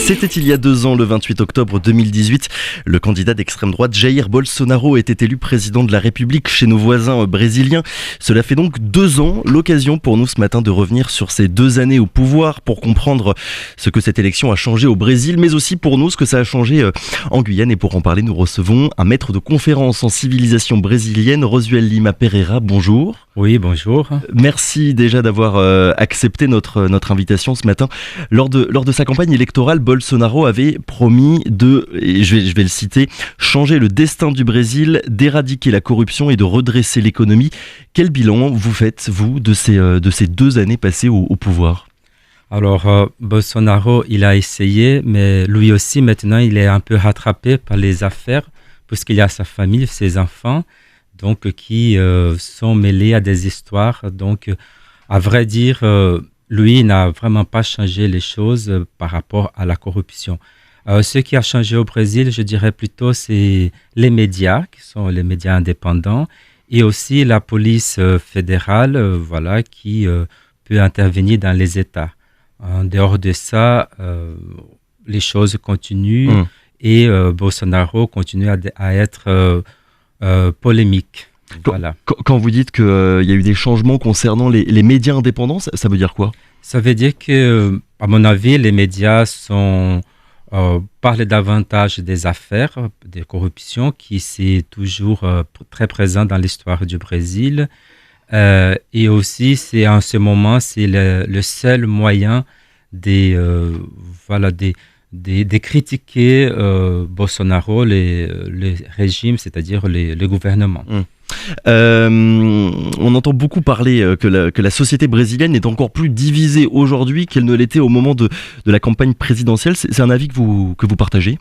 C'était il y a 2 ans, le 28 octobre 2018. Le candidat d'extrême droite Jair Bolsonaro était élu président de la République chez nos voisins brésiliens. Cela fait donc 2 ans, l'occasion pour nous ce matin de revenir sur ces 2 années au pouvoir pour comprendre ce que cette élection a changé au Brésil, mais aussi pour nous ce que ça a changé en Guyane. Et pour en parler, nous recevons un maître de conférence en civilisation brésilienne, Rosuel Lima Pereira. Bonjour. Oui, bonjour. Merci déjà d'avoir accepté notre invitation ce matin. Lors de sa campagne électorale, Bolsonaro avait promis et je vais le citer, changer le destin du Brésil, d'éradiquer la corruption et de redresser l'économie. Quel bilan vous faites, vous, de ces 2 années passées au pouvoir ? Alors, Bolsonaro, il a essayé, mais lui aussi, maintenant, il est un peu rattrapé par les affaires, puisqu'il y a sa famille, ses enfants, donc qui sont mêlés à des histoires. Donc, à vrai dire, lui n'a vraiment pas changé les choses par rapport à la corruption. Ce qui a changé au Brésil, je dirais plutôt, c'est les médias, qui sont les médias indépendants, et aussi la police fédérale, qui peut intervenir dans les États. En dehors de ça, les choses continuent et Bolsonaro continue à être polémique. Voilà. Quand vous dites qu'il y a eu des changements concernant les médias indépendants, ça veut dire quoi ? Ça veut dire que, à mon avis, les médias parlent davantage des affaires, des corruptions, qui c'est toujours très présent dans l'histoire du Brésil. Et aussi, en ce moment, c'est le seul moyen de critiquer Bolsonaro, le régime, c'est-à-dire le gouvernement. On entend beaucoup parler que la société brésilienne est encore plus divisée aujourd'hui qu'elle ne l'était au moment de la campagne présidentielle. C'est un avis que vous partagez ?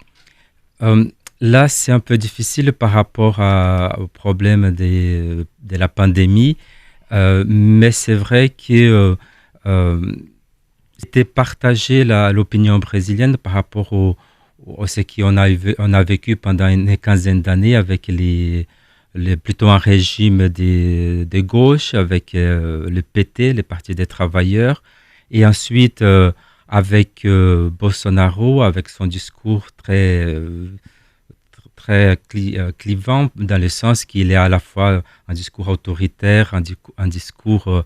Là, c'est un peu difficile par rapport au problème de la pandémie, mais c'est vrai que c'était partagé l'opinion brésilienne par rapport à ce qu'on a vécu pendant une quinzaine d'années avec plutôt un régime de gauche avec le PT, le Parti des travailleurs, et ensuite avec Bolsonaro, avec son discours très clivant, dans le sens qu'il est à la fois un discours autoritaire, un discours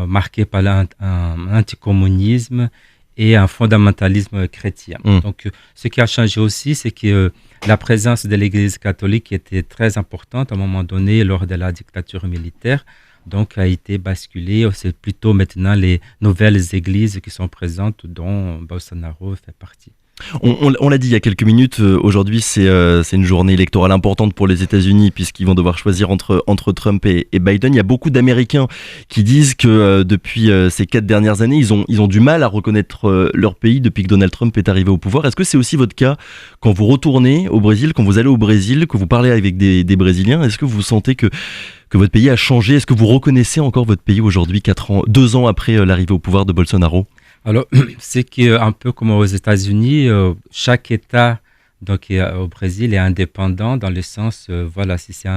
marqué par un anticommunisme et un fondamentalisme chrétien. Donc, ce qui a changé aussi, c'est que la présence de l'Église catholique était très importante à un moment donné lors de la dictature militaire, donc a été basculée. C'est plutôt maintenant les nouvelles églises qui sont présentes, dont Bolsonaro fait partie. On l'a dit il y a quelques minutes, aujourd'hui c'est une journée électorale importante pour les États-Unis puisqu'ils vont devoir choisir entre Trump et Biden. Il y a beaucoup d'Américains qui disent que depuis ces 4 dernières années, ils ont du mal à reconnaître leur pays depuis que Donald Trump est arrivé au pouvoir. Est-ce que c'est aussi votre cas quand vous retournez au Brésil, quand vous allez au Brésil, que vous parlez avec des Brésiliens ? Est-ce que vous sentez que votre pays a changé ? Est-ce que vous reconnaissez encore votre pays aujourd'hui, 2 ans après l'arrivée au pouvoir de Bolsonaro ? Alors, c'est qu'un peu comme aux États-Unis, chaque État au Brésil est indépendant dans le sens, si c'est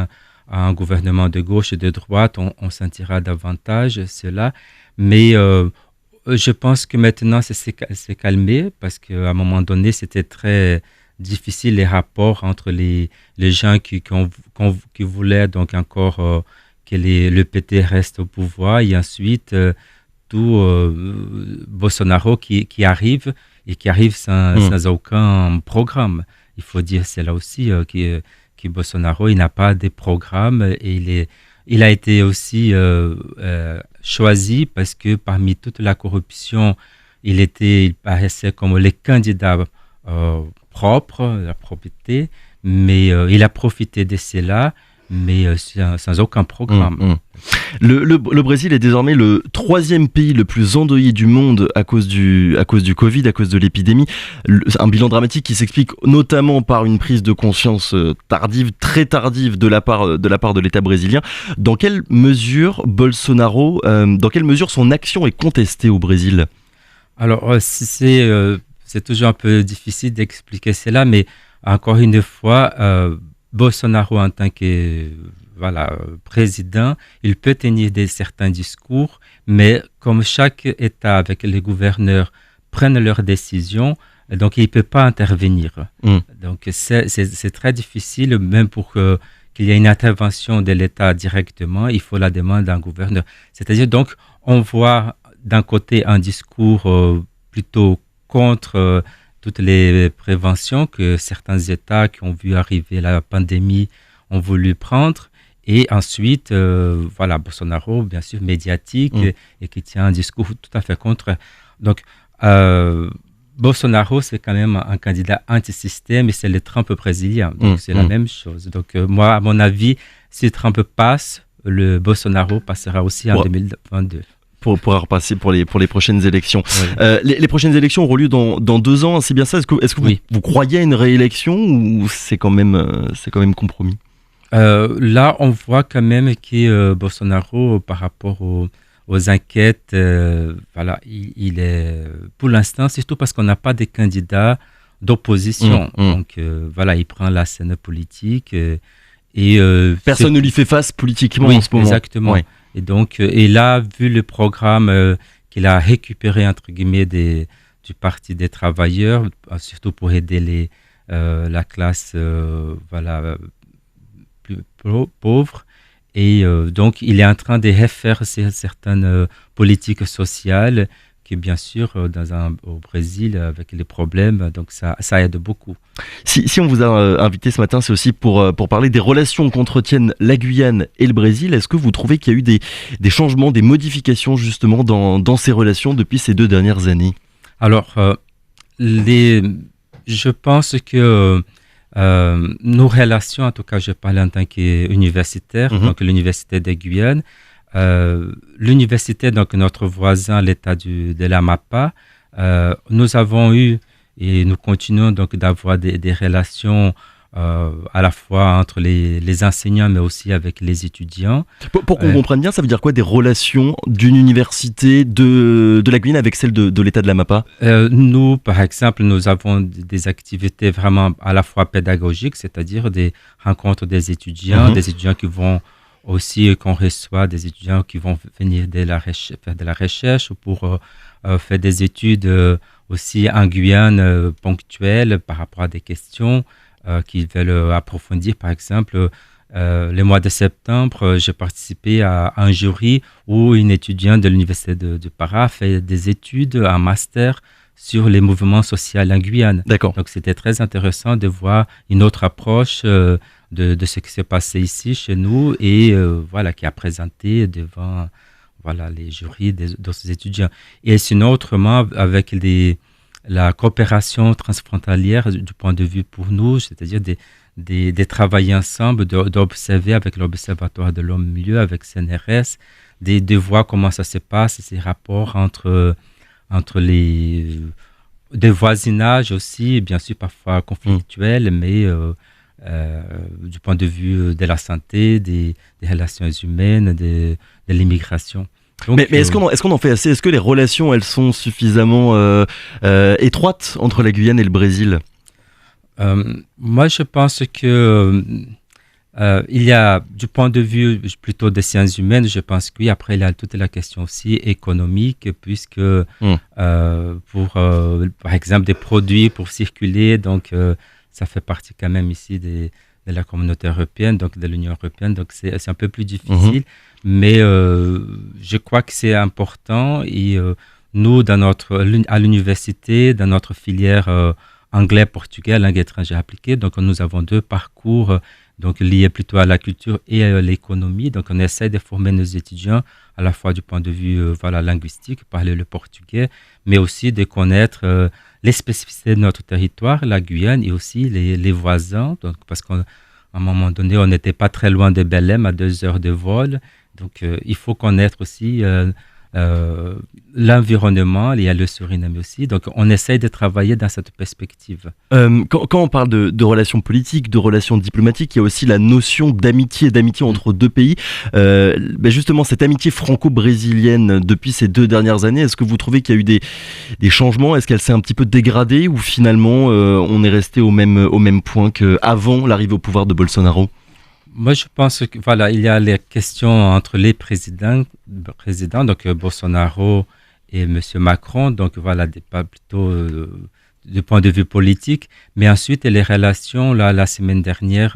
un gouvernement de gauche et de droite, on sentira davantage cela. Mais je pense que maintenant, c'est calmé parce qu'à un moment donné, c'était très difficile les rapports entre les gens qui voulaient donc encore que le PT reste au pouvoir et ensuite Bolsonaro qui arrive sans aucun programme. Il faut dire c'est là aussi que Bolsonaro il n'a pas de programme et il a été aussi choisi parce que parmi toute la corruption il paraissait comme le candidat propre, la propriété, mais il a profité de cela, mais sans aucun programme. Le Brésil est désormais le 3e pays le plus endeuillé du monde à cause du Covid, à cause de l'épidémie. Un bilan dramatique qui s'explique notamment par une prise de conscience très tardive de la part de l'État brésilien. Dans quelle mesure son action est contestée au Brésil ? Alors, c'est toujours un peu difficile d'expliquer cela, mais encore une fois, Bolsonaro en tant que président, il peut tenir certains discours, mais comme chaque État avec les gouverneurs prennent leurs décisions, donc il ne peut pas intervenir. Donc c'est très difficile, même pour qu'il y ait une intervention de l'État directement, il faut la demande d'un gouverneur. C'est-à-dire, donc, on voit d'un côté un discours plutôt contre toutes les préventions que certains États qui ont vu arriver la pandémie ont voulu prendre. Et ensuite, Bolsonaro, bien sûr, médiatique, et qui tient un discours tout à fait contre. Donc, Bolsonaro, c'est quand même un candidat anti-système et c'est le Trump brésilien. Donc, c'est la même chose. Donc, moi, à mon avis, si Trump passe, le Bolsonaro passera aussi en 2022. Pour repasser pour les prochaines élections. Oui. Les prochaines élections auront lieu dans 2 ans, c'est bien ça? Est-ce que vous croyez à une réélection ou c'est quand même compromis? Là, on voit quand même que Bolsonaro, par rapport aux enquêtes, il est, pour l'instant, surtout parce qu'on n'a pas de candidats d'opposition. Donc, il prend la scène politique. Personne ne lui fait face politiquement en ce moment. Exactement. Ouais. Et donc, là, vu le programme qu'il a récupéré, entre guillemets, du Parti des travailleurs, surtout pour aider la classe plus pauvre. Et donc, il est en train de refaire certaines politiques sociales qui, bien sûr, au Brésil, avec les problèmes, donc ça aide beaucoup. Si on vous a invité ce matin, c'est aussi pour parler des relations qu'entretiennent la Guyane et le Brésil. Est-ce que vous trouvez qu'il y a eu des changements, des modifications justement dans ces relations depuis ces 2 dernières années? Alors, je pense que nos relations, en tout cas, je parle en tant qu'universitaire, donc l'université de Guyane, l'université, donc notre voisin, l'État de l'Amapá, nous avons eu et nous continuons donc d'avoir des relations à la fois entre les enseignants mais aussi avec les étudiants. Pour qu'on comprenne bien, ça veut dire quoi des relations d'une université de la Guyane avec celle de l'État de l'Amapá? Nous, par exemple, nous avons des activités vraiment à la fois pédagogiques, c'est-à-dire des rencontres des étudiants qui vont aussi, qu'on reçoit des étudiants qui vont venir faire de la recherche pour faire des études aussi en Guyane ponctuelles par rapport à des questions qu'ils veulent approfondir. Par exemple, le mois de septembre, j'ai participé à un jury où une étudiante de l'université de Para fait des études, un master sur les mouvements sociaux en Guyane. D'accord. Donc, c'était très intéressant de voir une autre approche de ce qui s'est passé ici, chez nous, et qui a présenté devant les jurys d'autres étudiants. Et sinon, autrement, avec la coopération transfrontalière du point de vue pour nous, c'est-à-dire de travailler ensemble, d'observer avec l'Observatoire de l'homme-milieu, avec CNRS, de voir comment ça se passe, ces rapports entre des voisinages aussi, bien sûr parfois conflictuels, mais du point de vue de la santé, des relations humaines, de l'immigration. Donc, mais est-ce qu'on en fait assez? Est-ce que les relations, elles sont suffisamment étroites entre la Guyane et le Brésil? Moi, je pense que il y a, du point de vue plutôt des sciences humaines, je pense que oui. Après, il y a toute la question aussi économique, puisque pour, par exemple, des produits pour circuler, donc ça fait partie quand même ici de la communauté européenne, donc de l'Union européenne, donc c'est un peu plus difficile. Mais je crois que c'est important et nous, à l'université, dans notre filière anglais-portugais, langue étrangère appliquée, donc nous avons 2 parcours donc liés plutôt à la culture et à l'économie. Donc on essaie de former nos étudiants à la fois du point de vue linguistique, parler le portugais, mais aussi de connaître les spécificités de notre territoire, la Guyane, et aussi les voisins, donc, parce qu'à un moment donné, on n'était pas très loin de Belém, à 2 heures de vol. Donc, il faut connaître aussi l'environnement, il y a le Suriname aussi. Donc, on essaye de travailler dans cette perspective. Quand on parle de relations politiques, de relations diplomatiques, il y a aussi la notion d'amitié entre 2 pays. Justement, cette amitié franco-brésilienne depuis ces 2 dernières années, est-ce que vous trouvez qu'il y a eu des changements? Est-ce qu'elle s'est un petit peu dégradée ou finalement on est resté au même point qu'avant l'arrivée au pouvoir de Bolsonaro? Moi, je pense que il y a les questions entre les présidents, donc Bolsonaro et M. Macron. Donc voilà, pas plutôt du point de vue politique. Mais ensuite, les relations, là, la semaine dernière,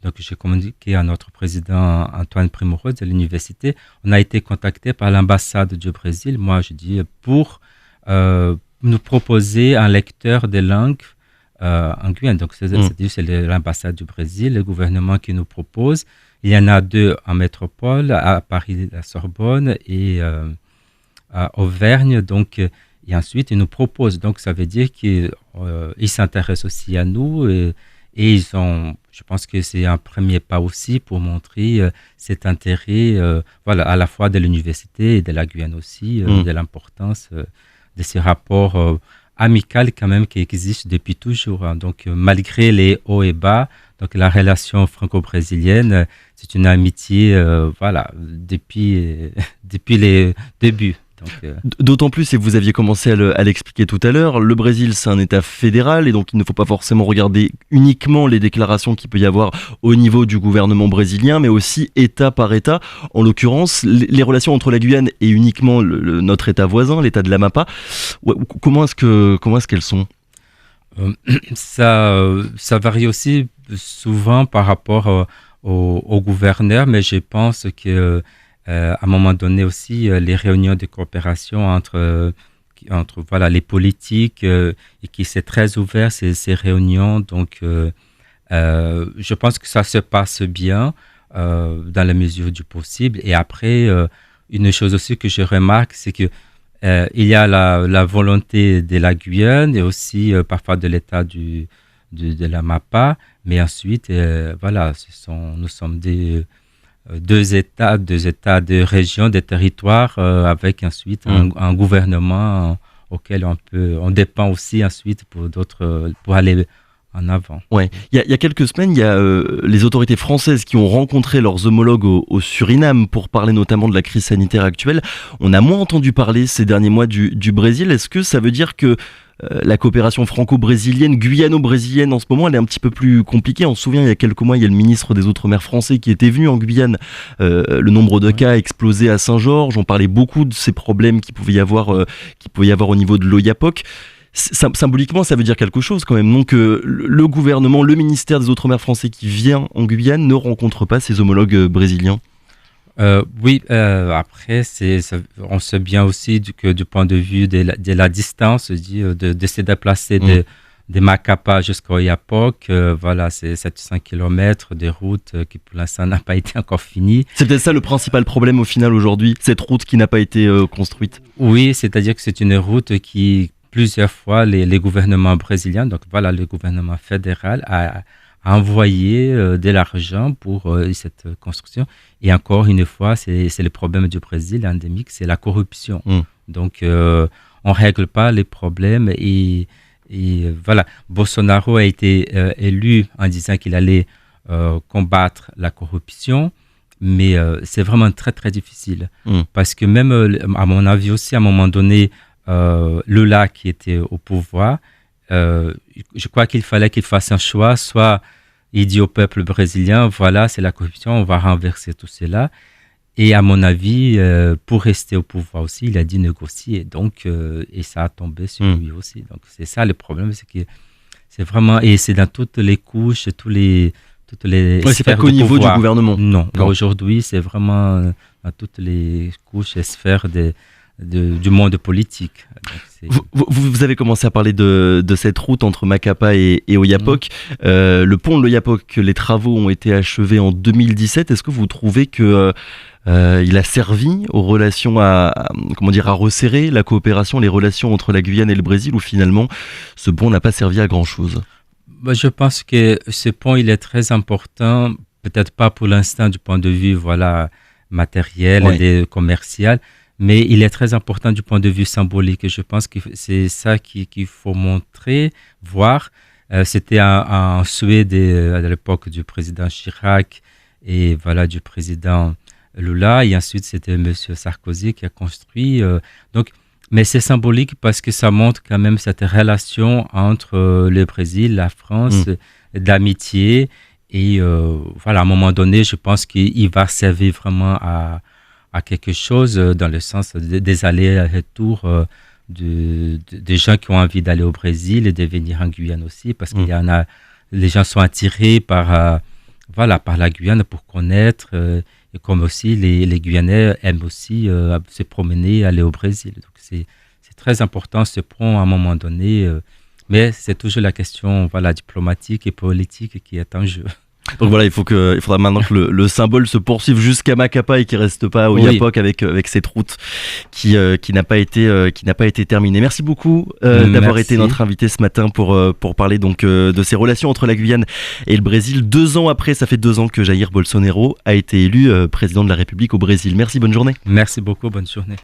donc j'ai communiqué à notre président Antoine Primoroso de l'université. On a été contacté par l'ambassade du Brésil, moi je dis, pour nous proposer un lecteur de langue en Guyane. Donc c'est l'ambassade du Brésil, le gouvernement qui nous propose. Il y en a 2 en métropole, à Paris, la Sorbonne et à Auvergne. Donc, et ensuite, ils nous proposent. Donc, ça veut dire qu'ils s'intéressent aussi à nous et je pense que c'est un premier pas aussi pour montrer cet intérêt, voilà, à la fois de l'université et de la Guyane aussi, de l'importance de ces rapports amicaux quand même qui existent depuis toujours. Hein. Donc, malgré les hauts et bas, donc la relation franco-brésilienne, c'est une amitié, voilà, depuis les débuts. D'autant plus, et vous aviez commencé à l'expliquer tout à l'heure, le Brésil c'est un État fédéral et donc il ne faut pas forcément regarder uniquement les déclarations qu'il peut y avoir au niveau du gouvernement brésilien, mais aussi État par État. En l'occurrence, les relations entre la Guyane et uniquement notre État voisin, l'État de l'Amapá, comment est-ce qu'elles sont ? Ça varie aussi souvent par rapport au gouverneur, mais je pense que à un moment donné aussi, les réunions de coopération entre voilà, les politiques et qui c'est très ouvert ces réunions. Donc, je pense que ça se passe bien dans la mesure du possible. Et après, une chose aussi que je remarque, c'est que il y a la volonté de la Guyane et aussi parfois de l'État de l'Amapá. Mais ensuite, voilà, nous sommes deux États, de régions, des territoires, avec ensuite un gouvernement auquel on dépend aussi ensuite pour aller en avant. Ouais. Il y a quelques semaines, il y a les autorités françaises qui ont rencontré leurs homologues au Suriname pour parler notamment de la crise sanitaire actuelle. On a moins entendu parler ces derniers mois du Brésil. Est-ce que ça veut dire que la coopération franco-brésilienne, guyano-brésilienne en ce moment, elle est un petit peu plus compliquée. On se souvient, il y a quelques mois, il y a le ministre des Outre-mer français qui était venu en Guyane. Le nombre de cas a explosé à Saint-Georges. On parlait beaucoup de ces problèmes qu'il pouvait y avoir au niveau de l'Oyapock. Symboliquement, ça veut dire quelque chose quand même. Donc, le gouvernement, le ministère des Outre-mer français qui vient en Guyane ne rencontre pas ses homologues brésiliens. Oui, après, on sait bien aussi que du point de vue de la distance, de se déplacer de Macapá jusqu'au Oiapoque, voilà, c'est 700 km de route qui pour l'instant n'a pas été encore finie. C'est peut-être ça le principal problème au final aujourd'hui, cette route qui n'a pas été construite. Oui, c'est-à-dire que c'est une route qui, plusieurs fois, les gouvernements brésiliens, donc voilà, le gouvernement fédéral a envoyé de l'argent pour cette construction. Et encore une fois, c'est le problème du Brésil endémique, c'est la corruption. Donc, on ne règle pas les problèmes. Et voilà, Bolsonaro a été élu en disant qu'il allait combattre la corruption. Mais c'est vraiment très, très difficile. Parce que même, à mon avis aussi, à un moment donné, Lula qui était au pouvoir, je crois qu'il fallait qu'il fasse un choix, soit il dit au peuple brésilien, voilà, c'est la corruption, on va renverser tout cela. Et à mon avis, pour rester au pouvoir aussi, il a dit négocier. Donc, et ça a tombé sur lui aussi. Donc, c'est ça le problème, c'est que c'est vraiment, et c'est dans toutes les couches, toutes les c'est pas qu'au niveau du gouvernement. Non. Aujourd'hui, c'est vraiment dans toutes les couches et sphères du monde politique. Donc, vous avez commencé à parler de cette route entre Macapá et Oiapoque. Le pont de l'Oiapoque, les travaux ont été achevés en 2017. Est-ce que vous trouvez que il a servi aux relations à resserrer la coopération, les relations entre la Guyane et le Brésil, ou finalement ce pont n'a pas servi à grand chose? Je pense que ce pont, il est très important, peut-être pas pour l'instant du point de vue matériel et commercial, mais il est très important du point de vue symbolique. Et je pense que c'est ça qu'il faut montrer, voir. C'était un souhait à l'époque du président Chirac et voilà, du président Lula. Et ensuite, c'était M. Sarkozy qui a construit. Mais c'est symbolique parce que ça montre quand même cette relation entre le Brésil, la France, d'amitié. Et voilà, à un moment donné, je pense qu'il va servir vraiment à à quelque chose dans le sens des allers-retours des gens qui ont envie d'aller au Brésil et de venir en Guyane aussi, parce qu'il y en a, les gens sont attirés par la Guyane pour connaître, et comme aussi les Guyanais aiment aussi se promener, aller au Brésil. Donc c'est très important ce pont à un moment donné, mais c'est toujours la question diplomatique et politique qui est en jeu. Donc voilà, il faudra maintenant que le symbole se poursuive jusqu'à Macapa et qu'il reste pas au Oiapoque avec cette route qui n'a pas été terminée. Merci beaucoup d'avoir été notre invité ce matin pour parler donc de ces relations entre la Guyane et le Brésil. 2 ans après, ça fait 2 ans que Jair Bolsonaro a été élu président de la République au Brésil. Merci, bonne journée. Merci beaucoup, bonne journée.